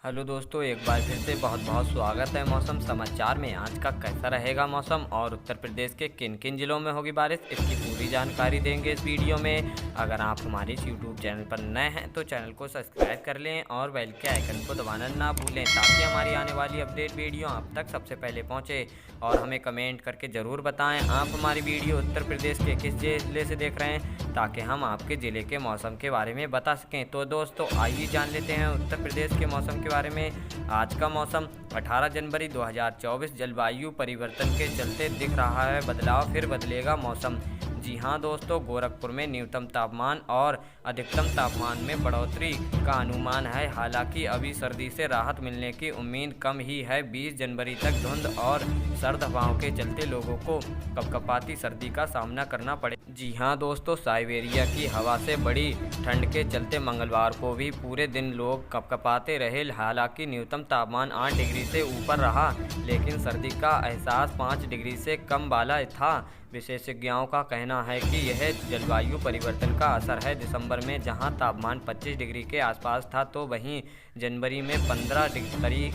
Hello दोस्तों, एक बार फिर से बहुत बहुत स्वागत है मौसम समाचार में। आज का कैसा रहेगा मौसम और उत्तर प्रदेश के किन किन जिलों में होगी बारिश, इसकी पूरी जानकारी देंगे इस वीडियो में। अगर आप हमारे इस यूट्यूब चैनल पर नए हैं तो चैनल को सब्सक्राइब कर लें और बेल के आइकन को दबाना ना भूलें, ताकि हमारी आने वाली अपडेट वीडियो आप तक सबसे पहले पहुँचे। और हमें कमेंट करके ज़रूर बताएँ आप हमारी वीडियो उत्तर प्रदेश के किस जिले से देख रहे हैं, ताकि हम आपके ज़िले के मौसम के बारे में बता सकें। तो दोस्तों आइए जान लेते हैं उत्तर प्रदेश के मौसम के बारे में। आज का मौसम 18 जनवरी 2024 जलवायु परिवर्तन के चलते दिख रहा है बदलाव, फिर बदलेगा मौसम। जी हाँ दोस्तों, गोरखपुर में न्यूनतम तापमान और अधिकतम तापमान में बढ़ोतरी का अनुमान है। हालांकि अभी सर्दी से राहत मिलने की उम्मीद कम ही है। 20 जनवरी तक धुंध और सर्द हवाओं के चलते लोगों को कपकपाती सर्दी का सामना करना पड़े। जी हाँ दोस्तों, साइबेरिया की हवा से बड़ी ठंड के चलते मंगलवार को भी पूरे दिन लोग कपकपाते रहे। हालांकि न्यूनतम तापमान 8 डिग्री से ऊपर रहा, लेकिन सर्दी का एहसास 5 डिग्री से कम वाला था। विशेषज्ञों का कहना है कि यह जलवायु परिवर्तन का असर है। दिसंबर में जहां तापमान 25 डिग्री के आसपास था, तो वहीं जनवरी में 15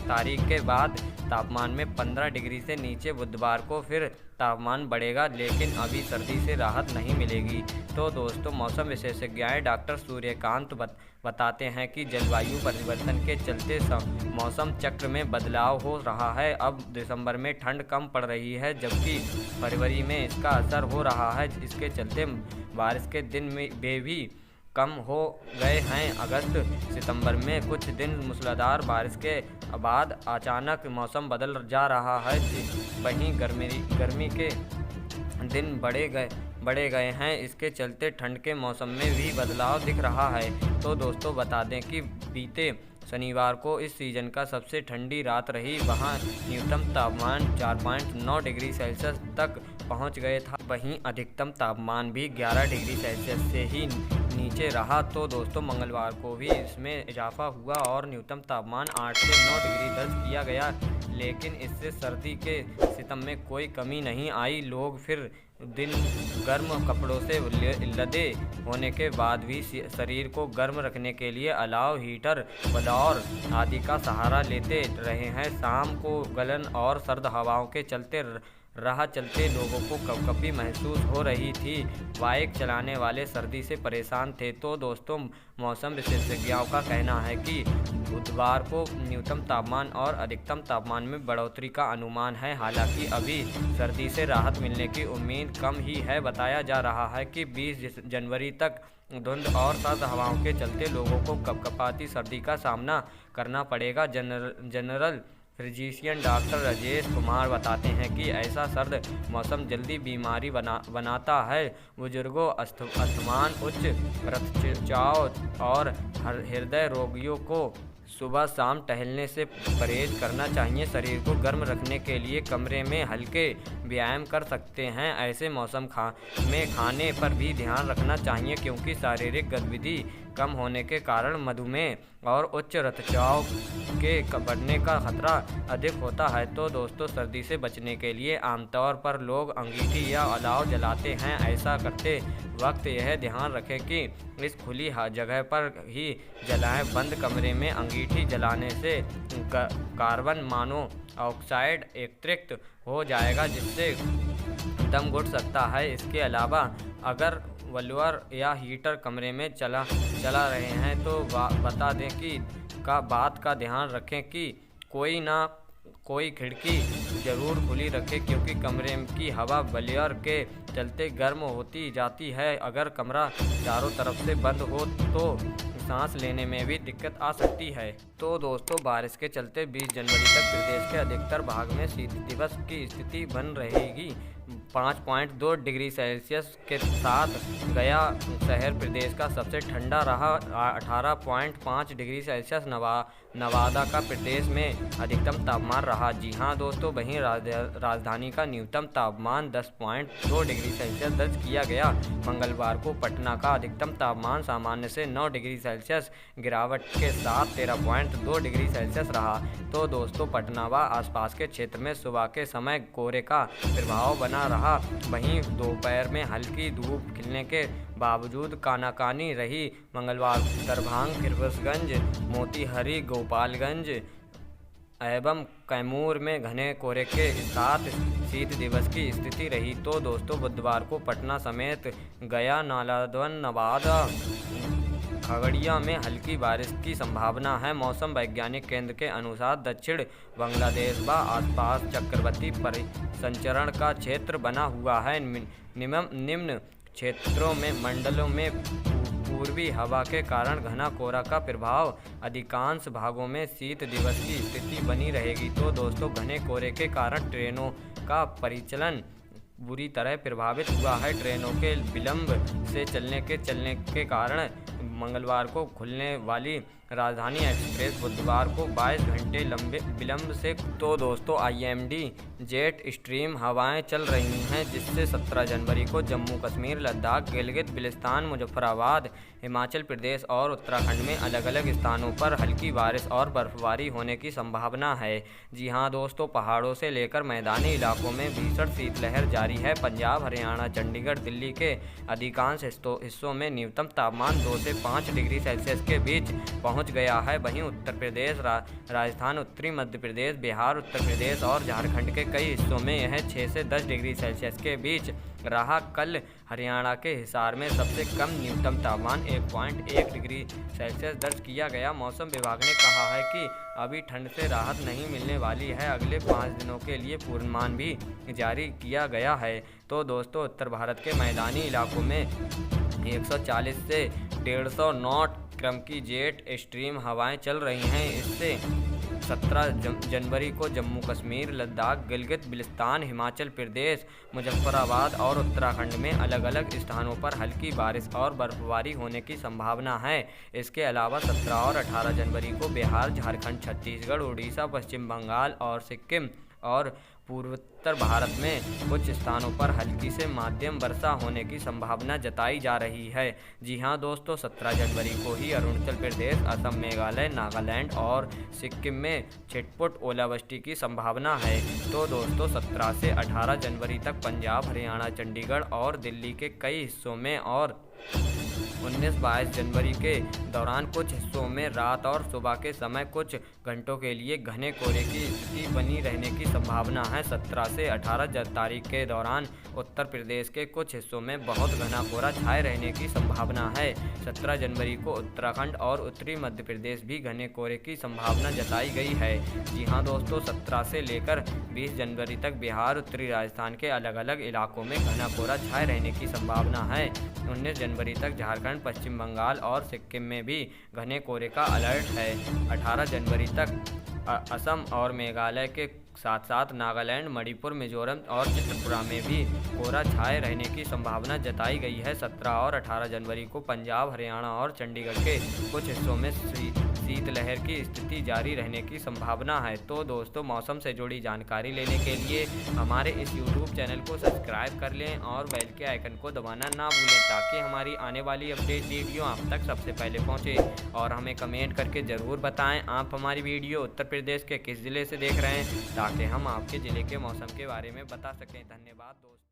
तारीख के बाद तापमान में 15 डिग्री से नीचे। बुधवार को फिर तापमान बढ़ेगा, लेकिन अभी सर्दी से राहत नहीं मिलेगी। तो दोस्तों मौसम विशेषज्ञ डॉक्टर सूर्यकांत बताते हैं कि जलवायु परिवर्तन के चलते मौसम चक्र में बदलाव हो रहा है। अब दिसंबर में ठंड कम पड़ रही है, जबकि फरवरी में इसका असर हो रहा है। इसके चलते बारिश के दिन में भी कम हो गए हैं। अगस्त सितंबर में कुछ दिन मूसलाधार बारिश के बाद अचानक मौसम बदल जा रहा है। वहीं गर्मी के दिन बढ़े गए हैं। इसके चलते ठंड के मौसम में भी बदलाव दिख रहा है। तो दोस्तों बता दें कि बीते शनिवार को इस सीज़न का सबसे ठंडी रात रही। वहां न्यूनतम तापमान 4.9 डिग्री सेल्सियस तक पहुंच गए था। वहीं अधिकतम तापमान भी 11 डिग्री सेल्सियस से ही नीचे रहा। तो दोस्तों मंगलवार को भी इसमें इजाफा हुआ और न्यूनतम तापमान 8 से 9 डिग्री दर्ज किया गया, लेकिन इससे सर्दी के सितम में कोई कमी नहीं आई। लोग फिर दिन गर्म कपड़ों से लदे होने के बाद भी शरीर को गर्म रखने के लिए अलाव, हीटर, ब्लोअर आदि का सहारा लेते रहे हैं। शाम को गलन और सर्द हवाओं के चलते चलते लोगों को कपकपी महसूस हो रही थी। बाइक चलाने वाले सर्दी से परेशान थे। तो दोस्तों मौसम विशेषज्ञों का कहना है कि बुधवार को न्यूनतम तापमान और अधिकतम तापमान में बढ़ोतरी का अनुमान है। हालांकि अभी सर्दी से राहत मिलने की उम्मीद कम ही है। बताया जा रहा है कि 20 जनवरी तक धुंध और सर्द हवाओं के चलते लोगों को कपकपाती सर्दी का सामना करना पड़ेगा। General physician doctor Rajesh Kumar बताते हैं कि ऐसा सर्द मौसम जल्दी बीमारी बनाता है। बुजुर्गों, अस्थमा, उच्च रक्तचाप और हृदय रोगियों को सुबह शाम टहलने से परहेज करना चाहिए। शरीर को गर्म रखने के लिए कमरे में हल्के व्यायाम कर सकते हैं। ऐसे मौसम में खाने पर भी ध्यान रखना चाहिए, क्योंकि शारीरिक गतिविधि कम होने के कारण मधुमेह और उच्च रक्तचाप के बढ़ने का खतरा अधिक होता है। तो दोस्तों सर्दी से बचने के लिए आमतौर पर लोग अंगीठी या अलाव जलाते हैं। ऐसा करते वक्त यह ध्यान रखें कि इस खुली जगह पर ही जलाएं। बंद कमरे में अंगीठी जलाने से कार्बन मोनोऑक्साइड एकत्रित हो जाएगा, जिससे दम घुट सकता है। इसके अलावा अगर ब्लोअर या हीटर कमरे में चला रहे हैं तो बता दें कि बात का ध्यान रखें कि कोई खिड़की ज़रूर खुली रखें, क्योंकि कमरे की हवा ब्लोअर के चलते गर्म होती जाती है। अगर कमरा चारों तरफ से बंद हो तो सांस लेने में भी दिक्कत आ सकती है। तो दोस्तों बारिश के चलते 20 जनवरी तक प्रदेश के अधिकतर भाग में शीत दिवस की स्थिति बन रहेगी। 5.2 डिग्री सेल्सियस के साथ गया शहर प्रदेश का सबसे ठंडा रहा। 18.5 डिग्री सेल्सियस नवादा का प्रदेश में अधिकतम तापमान रहा। जी हाँ दोस्तों, वहीं राजधानी का न्यूनतम तापमान 10.2 डिग्री सेल्सियस दर्ज किया गया। मंगलवार को पटना का अधिकतम तापमान सामान्य से 9 डिग्री सेल्सियस गिरावट के साथ 13.2 डिग्री सेल्सियस रहा। तो दोस्तों पटना व आसपास के क्षेत्र में सुबह के समय कोहरे का प्रभाव बना रहा। वहीं दोपहर में हल्की धूप खिलने के बावजूद कानाकानी रही। मंगलवार दरभंगा, किशनगंज, मोतीहारी, गोपालगंज एवं कैमूर में घने कोहरे के साथ शीत दिवस की स्थिति रही। तो दोस्तों बुधवार को पटना समेत गया, नालंदा, नवादा, खगड़िया में हल्की बारिश की संभावना है। मौसम वैज्ञानिक केंद्र के अनुसार दक्षिण बांग्लादेश व आसपास चक्रवाती परिसंचरण का क्षेत्र बना हुआ है। निम्न क्षेत्रों में मंडलों में पूर्वी हवा के कारण घना कोहरा का प्रभाव, अधिकांश भागों में शीत दिवस की स्थिति बनी रहेगी। तो दोस्तों घने कोहरे के कारण ट्रेनों का परिचालन बुरी तरह प्रभावित हुआ है। ट्रेनों के विलंब से चलने के कारण मंगलवार को खुलने वाली राजधानी एक्सप्रेस बुधवार को 22 घंटे लंबे विलंब से। तो दोस्तों IMD जेट स्ट्रीम हवाएं चल रही हैं, जिससे 17 जनवरी को जम्मू कश्मीर, लद्दाख, गिलगित बिल्तिस्तान, मुजफ्फराबाद, हिमाचल प्रदेश और उत्तराखंड में अलग अलग स्थानों पर हल्की बारिश और बर्फबारी होने की संभावना है। जी हां दोस्तों, पहाड़ों से लेकर मैदानी इलाकों में भीषण शीतलहर जारी है। पंजाब, हरियाणा, चंडीगढ़, दिल्ली के अधिकांश हिस्सों में न्यूनतम तापमान 2 से 5 डिग्री सेल्सियस के बीच पहुंच गया है। वहीं उत्तर प्रदेश, राजस्थान, उत्तरी मध्य प्रदेश, बिहार, उत्तर प्रदेश और झारखंड के कई हिस्सों में यह 6 से 10 डिग्री सेल्सियस के बीच रहा। कल हरियाणा के हिसार में सबसे कम न्यूनतम तापमान 1.1 डिग्री सेल्सियस दर्ज किया गया। मौसम विभाग ने कहा है कि अभी ठंड से राहत नहीं मिलने वाली है। अगले 5 दिनों के लिए पूर्वानुमान भी जारी किया गया है। तो दोस्तों उत्तर भारत के मैदानी इलाकों में 140 से 150 नॉट क्रम की जेट स्ट्रीम हवाएं चल रही हैं। इससे 17 जनवरी को जम्मू कश्मीर, लद्दाख, गिलगित बिल्तिस्तान, हिमाचल प्रदेश, मुजफ्फराबाद और उत्तराखंड में अलग अलग स्थानों पर हल्की बारिश और बर्फबारी होने की संभावना है। इसके अलावा 17 और 18 जनवरी को बिहार, झारखंड, छत्तीसगढ़, उड़ीसा, पश्चिम बंगाल और सिक्किम और पूर्वोत्तर भारत में कुछ स्थानों पर हल्की से मध्यम वर्षा होने की संभावना जताई जा रही है। जी हां दोस्तों, 17 जनवरी को ही अरुणाचल प्रदेश, असम, मेघालय, नागालैंड और सिक्किम में छिटपुट ओलावृष्टि की संभावना है। तो दोस्तों 17 से 18 जनवरी तक पंजाब, हरियाणा, चंडीगढ़ और दिल्ली के कई हिस्सों में और 19-22 जनवरी के दौरान कुछ हिस्सों में रात और सुबह के समय कुछ घंटों के लिए घने कोहरे की स्थिति बनी रहने की संभावना है। 17 से 18 तारीख के दौरान उत्तर प्रदेश के कुछ हिस्सों में बहुत घना कोहरा छाए रहने की संभावना है। 17 जनवरी को उत्तराखंड और उत्तरी मध्य प्रदेश भी घने कोहरे की संभावना जताई गई है। जी हाँ दोस्तों, 17 से लेकर 20 जनवरी तक बिहार, उत्तरी राजस्थान के अलग अलग इलाकों में घना कोहरा छाए रहने की संभावना है। 19 जनवरी तक झारखंड, पश्चिम बंगाल और सिक्किम में भी घने कोहरे का अलर्ट है। 18 जनवरी तक असम और मेघालय के साथ साथ नागालैंड, मणिपुर, मिजोरम और त्रिपुरा में भी कोहरा छाए रहने की संभावना जताई गई है। 17 और 18 जनवरी को पंजाब, हरियाणा और चंडीगढ़ के कुछ हिस्सों में शीतलहर की स्थिति जारी रहने की संभावना है। तो दोस्तों मौसम से जुड़ी जानकारी लेने के लिए हमारे इस YouTube चैनल को सब्सक्राइब कर लें और बेल के आइकन को दबाना ना भूलें, ताकि हमारी आने वाली अपडेट वीडियो आप तक सबसे पहले पहुंचे। और हमें कमेंट करके ज़रूर बताएं आप हमारी वीडियो उत्तर प्रदेश के किस ज़िले से देख रहे हैं, ताकि हम आपके ज़िले के मौसम के बारे में बता सकें। धन्यवाद दोस्तों।